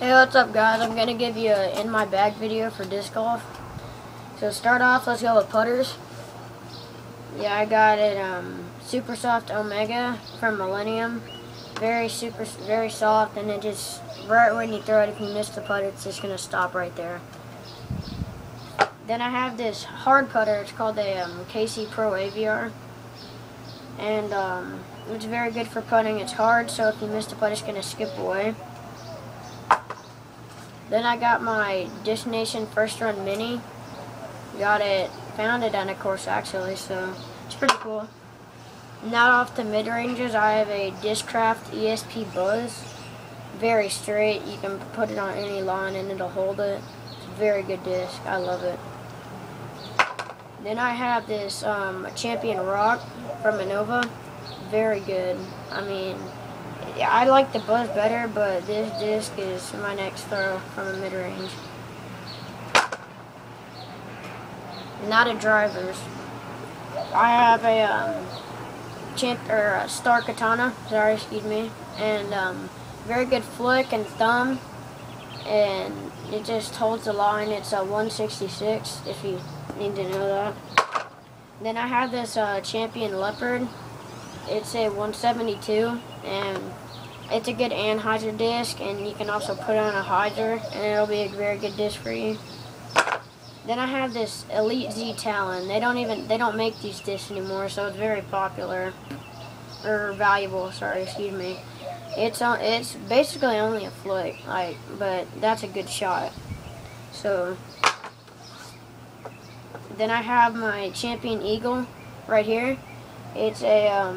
Hey, what's up guys? I'm going to give you an in my bag video for disc golf. So to start off, let's go with putters. Yeah, I got it Super Soft Omega from Millennium. Very soft, and it just, right when you throw it, if you miss the putter, it's just going to stop right there. Then I have this hard putter. It's called a KC Pro AVR. And it's very good for putting. It's hard, so if you miss the putter, it's going to skip away. Then I got my Disc Nation First Run Mini. Found it on a course actually, so it's pretty cool. Now off the mid-ranges, I have a Discraft ESP Buzz. Very straight, you can put it on any line and it'll hold it. It's a very good disc, I love it. Then I have this Champion Rock from Innova. Very good. I mean, I like the Buzz better, but this disc is my next throw from a mid-range. Not a drivers. I have a Star Katana, and very good flick and thumb, and it just holds the line. It's a 166 if you need to know that. Then I have this Champion Leopard. It's a 172, and it's a good anhyzer disc, and you can also put on a hyzer, and it'll be a very good disc for you. Then I have this Elite Z Talon. They don't make these discs anymore, so it's very popular, or valuable. Sorry, excuse me. It's basically only a flick, but that's a good shot. So then I have my Champion Eagle right here. It's a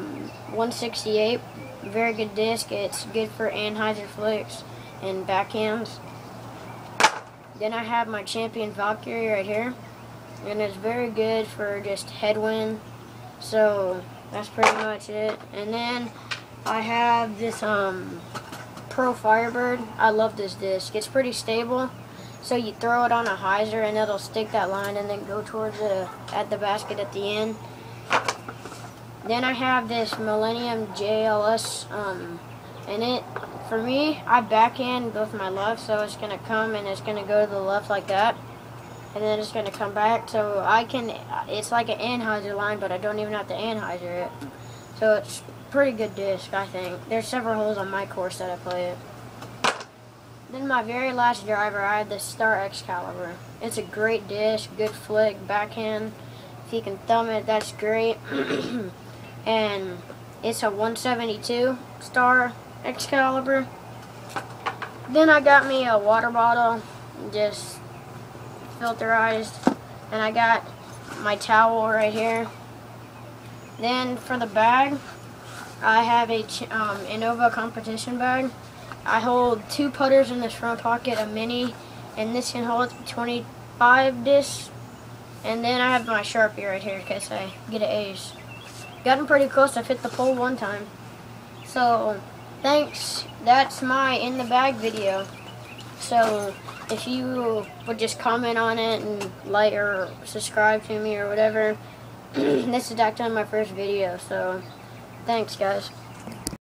168, very good disc. It's good for anhyzer flicks and backhands. Then I have my Champion Valkyrie right here, and it's very good for just headwind. So that's pretty much it. And then I have this Pro Firebird. I love this disc. It's pretty stable. So you throw it on a hyzer and it'll stick that line and then go towards at the basket at the end. Then I have this Millennium JLS, and for me, I backhand with my left, so it's going to come and it's going to go to the left like that, and then it's going to come back, so it's like an anhyzer line, but I don't even have to anhyzer it. So it's pretty good disc, I think. There's several holes on my course that I play it. Then my very last driver, I have the Star Excalibur. It's a great disc, good flick, backhand. If you can thumb it, that's great. And it's a 172 Star Excalibur. Then I got me a water bottle, just filterized, and I got my towel right here. Then for the bag, I have a Innova competition bag. I hold 2 putters in this front pocket, a mini, and this can hold 25 discs. And then I have my Sharpie right here in case I get an ace. Gotten pretty close. I've hit the pole one time. So thanks. That's my in the bag video. So if you would just comment on it and like or subscribe to me or whatever, this is actually my first video. So thanks guys.